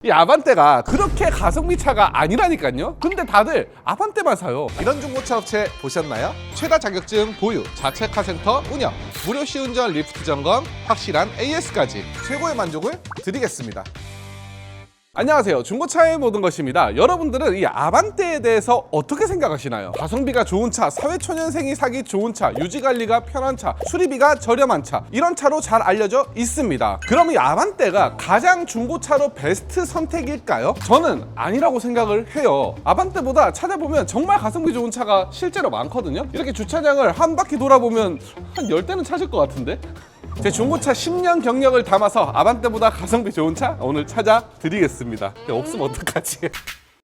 이 아반떼가 그렇게 가성비 차가 아니라니까요. 근데 다들 아반떼만 사요. 이런 중고차 업체 보셨나요? 최다 자격증 보유, 자체 카센터 운영, 무료 시운전 리프트 점검, 확실한 AS까지 최고의 만족을 드리겠습니다. 안녕하세요. 중고차의 모든 것입니다. 여러분들은 이 아반떼에 대해서 어떻게 생각하시나요? 가성비가 좋은 차, 사회초년생이 사기 좋은 차, 유지관리가 편한 차, 수리비가 저렴한 차, 이런 차로 잘 알려져 있습니다. 그럼 이 아반떼가 가장 중고차로 베스트 선택일까요? 저는 아니라고 생각을 해요. 아반떼보다 찾아보면 정말 가성비 좋은 차가 실제로 많거든요. 이렇게 주차장을 한 바퀴 돌아보면 한 10대는 찾을 것 같은데? 제 중고차 10년 경력을 담아서 아반떼보다 가성비 좋은 차 오늘 찾아드리겠습니다. 없으면 어떡하지?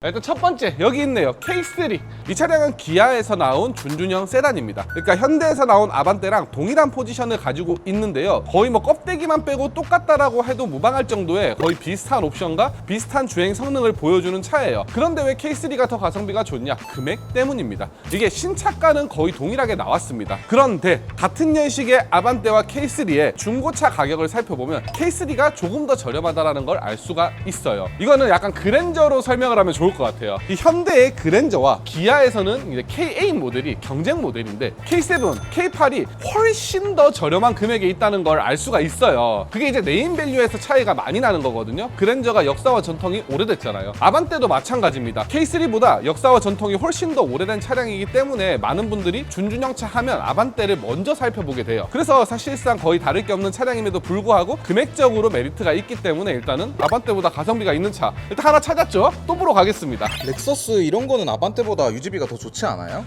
일단 첫 번째 여기 있네요. K3. 이 차량은 기아에서 나온 준준형 세단입니다. 그러니까 현대에서 나온 아반떼랑 동일한 포지션을 가지고 있는데요. 거의 뭐 껍데기만 빼고 똑같다라고 해도 무방할 정도의 거의 비슷한 옵션과 비슷한 주행 성능을 보여주는 차예요. 그런데 왜 K3가 더 가성비가 좋냐? 금액 때문입니다. 이게 신차가는 거의 동일하게 나왔습니다. 그런데 같은 연식의 아반떼와 K3의 중고차 가격을 살펴보면 K3가 조금 더 저렴하다는 걸 알 수가 있어요. 이거는 약간 그랜저로 설명을 하면 좋을 것 같아요. 이 현대의 그랜저와 기아에서는 이제 K8 모델이 경쟁 모델인데 K7, K8이 훨씬 더 저렴한 금액에 있다는 걸 알 수가 있어요. 그게 이제 네임밸류에서 차이가 많이 나는 거거든요. 그랜저가 역사와 전통이 오래됐잖아요. 아반떼도 마찬가지입니다. K3보다 역사와 전통이 훨씬 더 오래된 차량이기 때문에 많은 분들이 준준형차 하면 아반떼를 먼저 살펴보게 돼요. 그래서 사실상 거의 다를 게 없는 차량임에도 불구하고 금액적으로 메리트가 있기 때문에 일단은 아반떼보다 가성비가 있는 차 일단 하나 찾았죠? 또 보러 가겠습니다. 렉서스 이런 거는 아반떼보다 유지비가 더 좋지 않아요?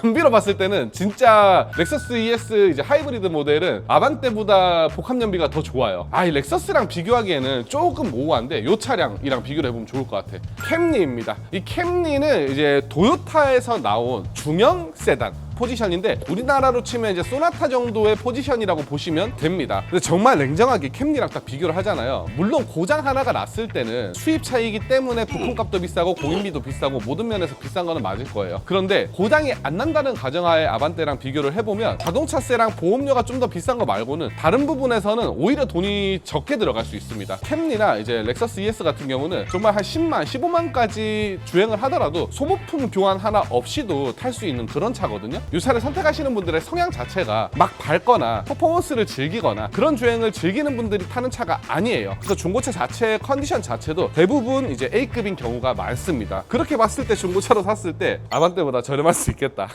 연비로 봤을 때는 진짜 렉서스 ES 이제 하이브리드 모델은 아반떼보다 복합 연비가 더 좋아요. 이 렉서스랑 비교하기에는 조금 모호한데 이 차량이랑 비교를 해보면 좋을 것 같아. 캠리입니다. 이 캠리는 이제 도요타에서 나온 중형 세단 포지션인데 우리나라로 치면 이제 소나타 정도의 포지션이라고 보시면 됩니다. 근데 정말 냉정하게 캠리랑 딱 비교를 하잖아요. 물론 고장 하나가 났을 때는 수입차이기 때문에 부품값도 비싸고 공인비도 비싸고 모든 면에서 비싼 거는 맞을 거예요. 그런데 고장이 안 난다는 가정하에 아반떼랑 비교를 해보면 자동차세랑 보험료가 좀 더 비싼 거 말고는 다른 부분에서는 오히려 돈이 적게 들어갈 수 있습니다. 캠리나 이제 렉서스 ES 같은 경우는 정말 한 10만, 15만까지 주행을 하더라도 소모품 교환 하나 없이도 탈 수 있는 그런 차거든요. 이 차를 선택하시는 분들의 성향 자체가 막 밟거나 퍼포먼스를 즐기거나 그런 주행을 즐기는 분들이 타는 차가 아니에요. 그래서 중고차 자체의 컨디션 자체도 대부분 이제 A급인 경우가 많습니다. 그렇게 봤을 때 중고차로 샀을 때 아반떼보다 저렴할 수 있겠다.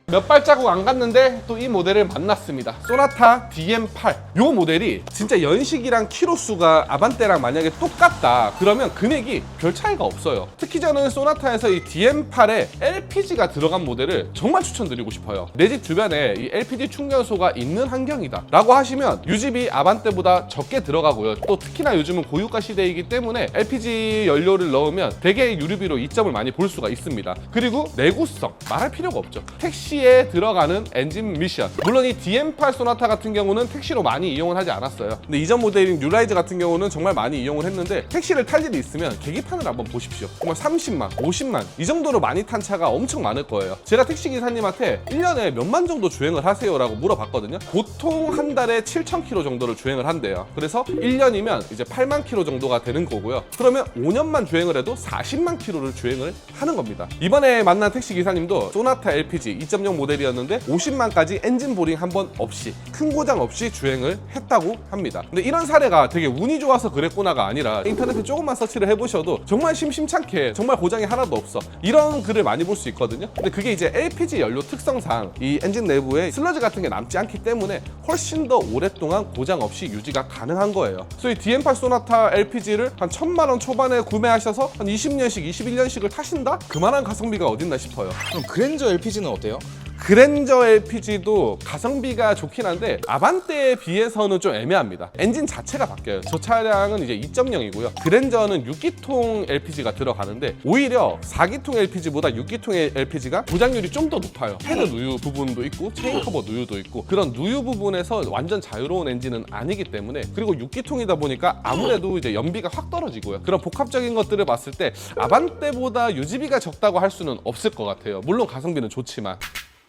몇 발자국 안 갔는데 또 이 모델을 만났습니다. 소나타 DM8. 요 모델이 진짜 연식이랑 키로수가 아반떼랑 만약에 똑같다 그러면 금액이 별 차이가 없어요. 특히 저는 소나타에서 이 DM8에 LPG가 들어간 모델을 정말 추천드리고 싶어요. 내 집 주변에 이 LPG 충전소가 있는 환경이다 라고 하시면 유지비 아반떼보다 적게 들어가고요. 또 특히나 요즘은 고유가 시대이기 때문에 LPG 연료를 넣으면 대개 유류비로 이점을 많이 볼 수가 있습니다. 그리고 내구성 말할 필요가 없죠. 택시에 들어가는 엔진 미션, 물론 이 DM8 소나타 같은 경우는 택시로 많이 이용을 하지 않았어요. 근데 이전 모델인 뉴라이즈 같은 경우는 정말 많이 이용을 했는데 택시를 탈 일이 있으면 계기판을 한번 보십시오. 정말 30만, 50만 이 정도로 많이 탄 차가 엄청 많을 거예요. 제가 택시기사님한테 1년에 몇만 정도 주행을 하세요 라고 물어봤거든요. 보통 한 달에 7,000km 정도를 주행을 한대요. 그래서 1년이면 이제 8만 km 정도가 되는 거고요. 그러면 5년만 주행을 해도 40만 km를 주행을 하는 겁니다. 이번에 만난 택시기사님도 소나타 LPG 2.0 모델이었는데 50만까지 엔진 보링 한 번 없이 큰 고장 없이 주행을 했다고 합니다. 근데 이런 사례가 되게 운이 좋아서 그랬구나가 아니라 인터넷에 조금만 서치를 해보셔도 정말 심심찮게 정말 고장이 하나도 없어 이런 글을 많이 볼 수 있거든요. 근데 그게 이제 LPG 연료 특성상 이 엔진 내부에 슬러지 같은 게 남지 않기 때문에 훨씬 더 오랫동안 고장 없이 유지가 가능한 거예요. 그래서 이 DM8 소나타 LPG를 한 1,000만 원 초반에 구매하셔서 한 20년씩 21년씩을 타신다? 그만한 가성비가 어딨나 싶어요. 그럼 그랜저 LPG는 어때요? 그랜저 LPG도 가성비가 좋긴 한데 아반떼에 비해서는 좀 애매합니다. 엔진 자체가 바뀌어요. 저 차량은 이제 2.0이고요. 그랜저는 6기통 LPG가 들어가는데 오히려 4기통 LPG보다 6기통 LPG가 고장률이 좀 더 높아요. 헤드 누유 부분도 있고 체인 커버 누유도 있고 그런 누유 부분에서 완전 자유로운 엔진은 아니기 때문에 그리고 6기통이다 보니까 아무래도 이제 연비가 확 떨어지고요. 그런 복합적인 것들을 봤을 때 아반떼보다 유지비가 적다고 할 수는 없을 것 같아요. 물론 가성비는 좋지만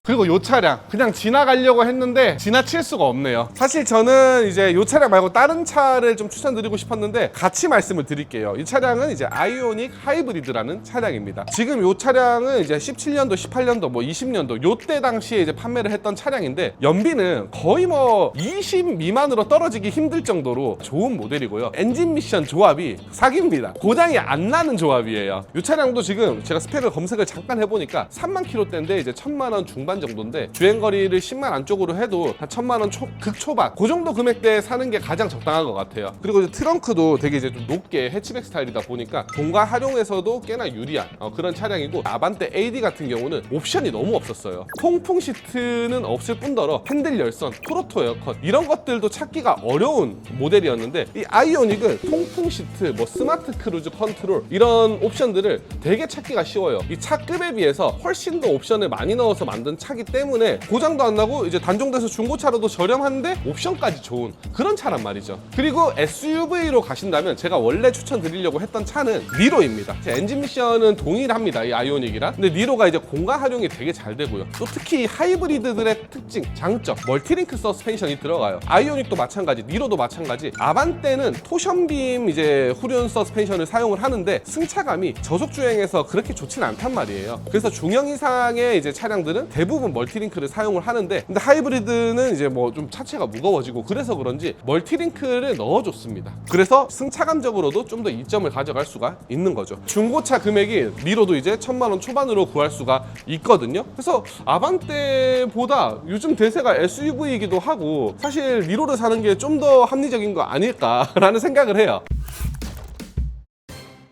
그리고 이 차량 그냥 지나가려고 했는데 지나칠 수가 없네요. 사실 저는 이제 이 차량 말고 다른 차를 좀 추천드리고 싶었는데 같이 말씀을 드릴게요. 이 차량은 이제 아이오닉 하이브리드라는 차량입니다. 지금 이 차량은 이제 17년도, 18년도, 뭐 20년도 요때 당시에 이제 판매를 했던 차량인데 연비는 거의 뭐 20 미만으로 떨어지기 힘들 정도로 좋은 모델이고요. 엔진 미션 조합이 사기입니다. 고장이 안 나는 조합이에요. 이 차량도 지금 제가 스펙을 검색을 잠깐 해보니까 3만 킬로대인데 이제 1000만 원 중반 정도인데 주행거리를 10만 안쪽으로 해도 한 1000만 원 극초반 그 정도 금액대에 사는 게 가장 적당한 것 같아요. 그리고 이제 트렁크도 되게 이제 좀 높게 해치백 스타일이다 보니까 공가 활용에서도 꽤나 유리한 그런 차량이고 아반떼 AD 같은 경우는 옵션이 너무 없었어요. 통풍 시트는 없을 뿐더러 핸들 열선, 프로토 에어컨 이런 것들도 찾기가 어려운 모델이었는데 이 아이오닉은 통풍 시트, 뭐 스마트 크루즈 컨트롤 이런 옵션들을 되게 찾기가 쉬워요. 이 차급에 비해서 훨씬 더 옵션을 많이 넣어서 만든 차기 때문에 고장도 안 나고 이제 단종돼서 중고차로도 저렴한데 옵션까지 좋은 그런 차란 말이죠. 그리고 SUV로 가신다면 제가 원래 추천드리려고 했던 차는 니로입니다. 엔진 미션은 동일합니다. 이 아이오닉이랑. 근데 니로가 이제 공간 활용이 되게 잘 되고요. 또 특히 하이브리드들의 특징, 장점, 멀티링크 서스펜션이 들어가요. 아이오닉도 마찬가지, 니로도 마찬가지. 아반떼는 토션빔 이제 후륜 서스펜션을 사용을 하는데 승차감이 저속 주행에서 그렇게 좋진 않단 말이에요. 그래서 중형 이상의 이제 차량들은 대부분 멀티링크를 사용을 하는데 근데 하이브리드는 이제 뭐 좀 차체가 무거워지고 그래서 그런지 멀티링크를 넣어줬습니다. 그래서 승차감적으로도 좀 더 이점을 가져갈 수가 있는 거죠. 중고차 금액이 니로도 이제 1000만 원 초반으로 구할 수가 있거든요. 그래서 아반떼보다 요즘 대세가 SUV이기도 하고 사실 니로를 사는 게 좀 더 합리적인 거 아닐까라는 생각을 해요.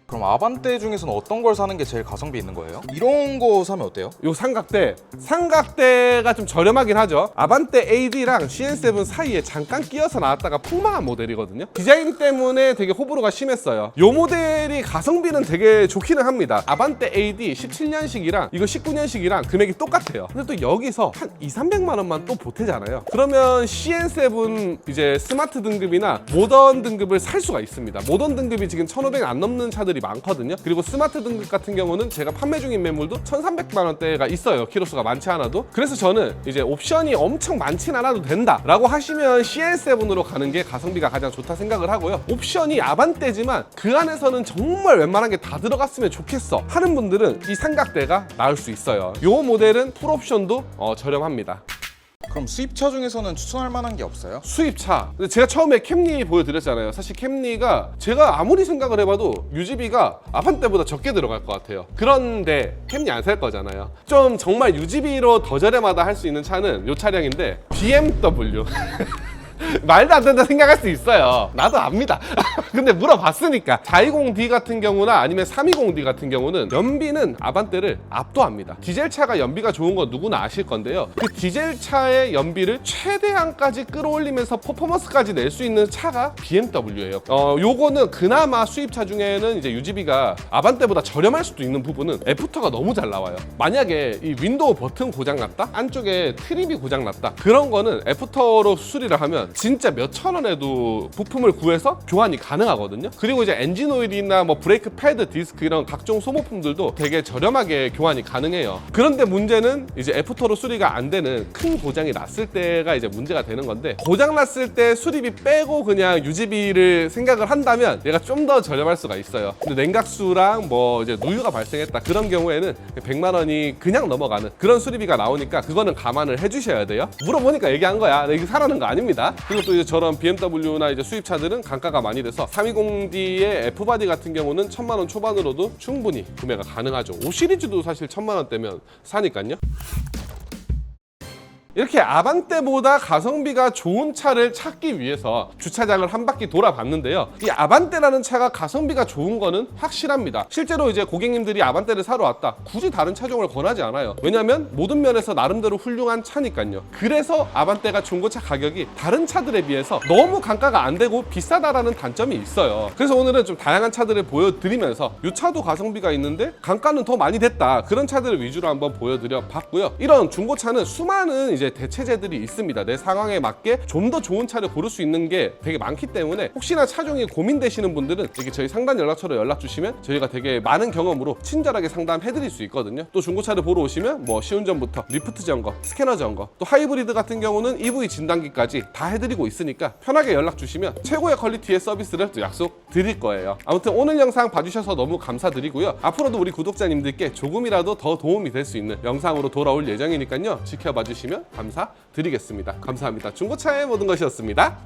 그럼 아반떼 중에서는 어떤 걸 사는 게 제일 가성비 있는 거예요? 이런 거 사면 어때요? 요 삼각대가 좀 저렴하긴 하죠. 아반떼 AD랑 CN7 사이에 잠깐 끼어서 나왔다가 폭망한 모델이거든요. 디자인 때문에 되게 호불호가 심했어요. 요 모델이 가성비는 되게 좋기는 합니다. 아반떼 AD 17년식이랑 이거 19년식이랑 금액이 똑같아요. 근데 또 여기서 한 200~300만 원만 또 보태잖아요. 그러면 CN7 이제 스마트 등급이나 모던 등급을 살 수가 있습니다. 모던 등급이 지금 1,500 안 넘는 차들이 많거든요. 그리고 스마트 등급 같은 경우는 제가 판매 중인 매물도 1,300만 원대가 있어요. 키로수가 많지 않아도. 그래서 저는 이제 옵션이 엄청 많진 않아도 된다 라고 하시면 CL7으로 가는 게 가성비가 가장 좋다 생각을 하고요. 옵션이 아반떼지만 그 안에서는 정말 웬만한 게 다 들어갔으면 좋겠어 하는 분들은 이 삼각대가 나을 수 있어요. 이 모델은 풀옵션도 저렴합니다. 그럼 수입차 중에서는 추천할 만한 게 없어요? 수입차. 근데 제가 처음에 캠리 보여드렸잖아요. 사실 캠리가 제가 아무리 생각을 해봐도 유지비가 아반떼보다 적게 들어갈 것 같아요. 그런데 캠리 안 살 거잖아요. 좀 정말 유지비로 더 저렴하다 할 수 있는 차는 이 차량인데 BMW. 말도 안 된다 생각할 수 있어요. 나도 압니다. 근데 물어봤으니까 420D 같은 경우나 아니면 320D 같은 경우는 연비는 아반떼를 압도합니다. 디젤차가 연비가 좋은 건 누구나 아실 건데요. 그 디젤차의 연비를 최대한까지 끌어올리면서 퍼포먼스까지 낼 수 있는 차가 BMW예요. 요거는 그나마 수입차 중에는 이제 유지비가 아반떼보다 저렴할 수도 있는 부분은 애프터가 너무 잘 나와요. 만약에 이 윈도우 버튼 고장 났다? 안쪽에 트림이 고장 났다? 그런 거는 애프터로 수리를 하면 진짜 몇천 원에도 부품을 구해서 교환이 가능하거든요. 그리고 이제 엔진 오일이나 뭐 브레이크 패드, 디스크 이런 각종 소모품들도 되게 저렴하게 교환이 가능해요. 그런데 문제는 이제 애프터로 수리가 안 되는 큰 고장이 났을 때가 이제 문제가 되는 건데 고장 났을 때 수리비 빼고 그냥 유지비를 생각을 한다면 얘가 좀 더 저렴할 수가 있어요. 근데 냉각수랑 뭐 이제 누유가 발생했다 그런 경우에는 100만 원이 그냥 넘어가는 그런 수리비가 나오니까 그거는 감안을 해주셔야 돼요. 물어보니까 얘기한 거야. 이게 사라는 거 아닙니다. 그리고 또 이제 저런 BMW나 이제 수입차들은 단가가 많이 돼서 320D의 F바디 같은 경우는 1000만 원 초반으로도 충분히 구매가 가능하죠. 5 시리즈도 사실 1000만 원대면 사니까요. 이렇게 아반떼보다 가성비가 좋은 차를 찾기 위해서 주차장을 한 바퀴 돌아봤는데요. 이 아반떼라는 차가 가성비가 좋은 거는 확실합니다. 실제로 이제 고객님들이 아반떼를 사러 왔다. 굳이 다른 차종을 권하지 않아요. 왜냐면 모든 면에서 나름대로 훌륭한 차니까요. 그래서 아반떼가 중고차 가격이 다른 차들에 비해서 너무 강가가 안 되고 비싸다라는 단점이 있어요. 그래서 오늘은 좀 다양한 차들을 보여드리면서 이 차도 가성비가 있는데 강가는 더 많이 됐다. 그런 차들을 위주로 한번 보여드려 봤고요. 이런 중고차는 수많은 이제 이제 대체제들이 있습니다. 내 상황에 맞게 좀 더 좋은 차를 고를 수 있는 게 되게 많기 때문에 혹시나 차종이 고민되시는 분들은 이렇게 저희 상담 연락처로 연락 주시면 저희가 되게 많은 경험으로 친절하게 상담해드릴 수 있거든요. 또 중고차를 보러 오시면 뭐 시운전부터 리프트 점검, 스캐너 점검, 또 하이브리드 같은 경우는 EV 진단기까지 다 해드리고 있으니까 편하게 연락 주시면 최고의 퀄리티의 서비스를 또 약속 드릴 거예요. 아무튼 오늘 영상 봐주셔서 너무 감사드리고요. 앞으로도 우리 구독자님들께 조금이라도 더 도움이 될 수 있는 영상으로 돌아올 예정이니까요. 지켜봐 주시면 감사드리겠습니다. 감사합니다. 중고차의 모든 것이었습니다.